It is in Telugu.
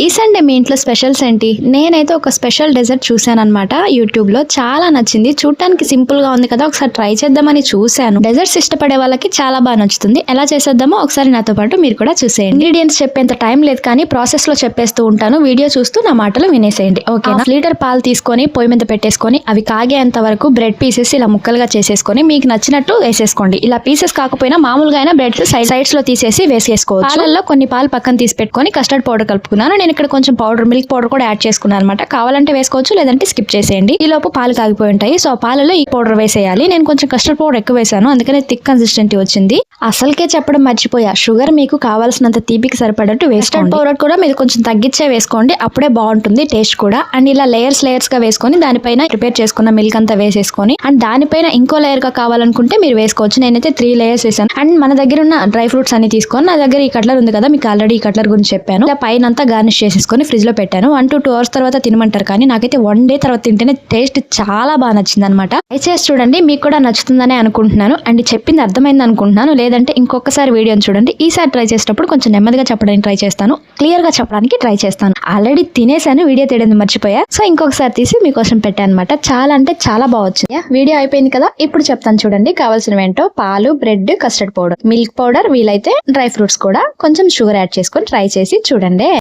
ఈ సండే మీ ఇంట్లో స్పెషల్స్ ఏంటి? నేనైతే ఒక స్పెషల్ డెజర్ట్ చూసాను అనమాట యూట్యూబ్ లో. చాలా నచ్చింది. చూడటానికి సింపుల్ గా ఉంది కదా, ఒకసారి ట్రై చేద్దామని చూసాను. డెజర్ట్స్ ఇష్టపడే వాళ్ళకి చాలా బాగా నచ్చుతుంది. ఎలా చేసేద్దామో ఒకసారి నాతో పాటు మీరు కూడా చూసేయండి. ఇంగ్రీడియంట్స్ చెప్పేంత టైం లేదు కానీ ప్రాసెస్ లో చెప్పేస్తూ ఉంటాను. వీడియో చూస్తూ నా మాటలు వినేసేయండి. ఓకేనా? లీటర్ పాలు తీసుకొని పొయ్యి మీద పెట్టేసుకొని అవి కాగేంత వరకు బ్రెడ్ పీసెస్ ఇలా ముక్కలుగా చేసేసుకొని మీకు నచ్చినట్టు వేసేసుకోండి. ఇలా పీసెస్ కాకపోయినా మామూలుగా అయినా బ్రెడ్ సైడ్స్ లో తీసేసి వేసేసుకోవచ్చు. పాలల్లో కొన్ని పాలు పక్కన తీసి పెట్టుకొని కస్టర్డ్ పౌడర్ కలుపుకున్నాను. నేను ఇక్కడ కొంచెం మిల్క్ పౌడర్ కూడా యాడ్ చేసుకున్నాను అనమాట. కావాలంటే వేసుకోవచ్చు, లేదంటే స్కిప్ చేసేయండి. ఈ లోపు పాలు కాగిపోయి ఉంటాయి. సో పాలలో ఈ పౌడర్ వేసేయాలి. నేను కొంచెం కస్టర్డ్ పౌడర్ ఎక్కువ వేసాను, అందుకనే థిక్ కన్సిస్టెన్సీ వచ్చింది. అసలుకే చెప్పడం మర్చిపోయా, షుగర్ మీకు కావాల్సినంత తీపికి సరిపడట్టు వేసుకోండి. పౌడర్ కూడా మీరు కొంచెం తగ్గించే వేసుకోండి, అప్పుడే బాగుంటుంది టేస్ట్ కూడా. అండ్ ఇలా లేయర్స్ గా వేసుకొని దానిపైన ప్రిపేర్ చేసుకున్న మిల్క్ అంతా వేసేసుకొని అండ్ దానిపైన ఇంకో లేయర్ గా కావాలనుకుంటే మీరు వేసుకోవచ్చు. నేనైతే 3 లేయర్స్ వేసాను. అండ్ మన దగ్గర ఉన్న డ్రై ఫ్రూట్స్ అన్ని తీసుకొని, నా దగ్గర ఈ కట్లర్ ఉంది కదా, మీకు ఆల్రెడీ ఈ కట్లర్ గురించి చెప్పాను. ఇలా పైన అంతా గార్నిష్ చేసేసుకొని ఫ్రిడ్జ్ లో పెట్టాను. 1 to 2 hours తర్వాత తినమంటారు, కానీ నాకైతే 1 day తర్వాత తింటేనే టేస్ట్ చాలా బాగా నచ్చింది అనమాట. ట్రై చేసి చూడండి, మీకు కూడా నచ్చుతుందని అనుకుంటున్నాను. అండ్ చెప్పింది అర్థమైంది అనుకుంటున్నాను. లేదంటే ఇంకొకసారి వీడియోని చూడండి. ఈసారి ట్రై చేసేటప్పుడు కొంచెం నెమ్మదిగా చెప్పడానికి ట్రై చేస్తాను, క్లియర్ గా చెప్పడానికి ట్రై చేస్తాను. ఆల్రెడీ తినేసాను, వీడియో తీయడం మర్చిపోయా. సో ఇంకొకసారి తీసి మీకోసం పెట్టాను అనమాట. చాలా అంటే చాలా బాగా వచ్చింది. వీడియో అయిపోయింది కదా, ఇప్పుడు చెప్తాను చూడండి. కావాల్సినవి ఏంటో: పాలు, bread, custard powder, milk powder, వీలైతే డ్రై ఫ్రూట్స్ కూడా, కొంచెం షుగర్ యాడ్ చేసుకొని ట్రై చేసి చూడండి.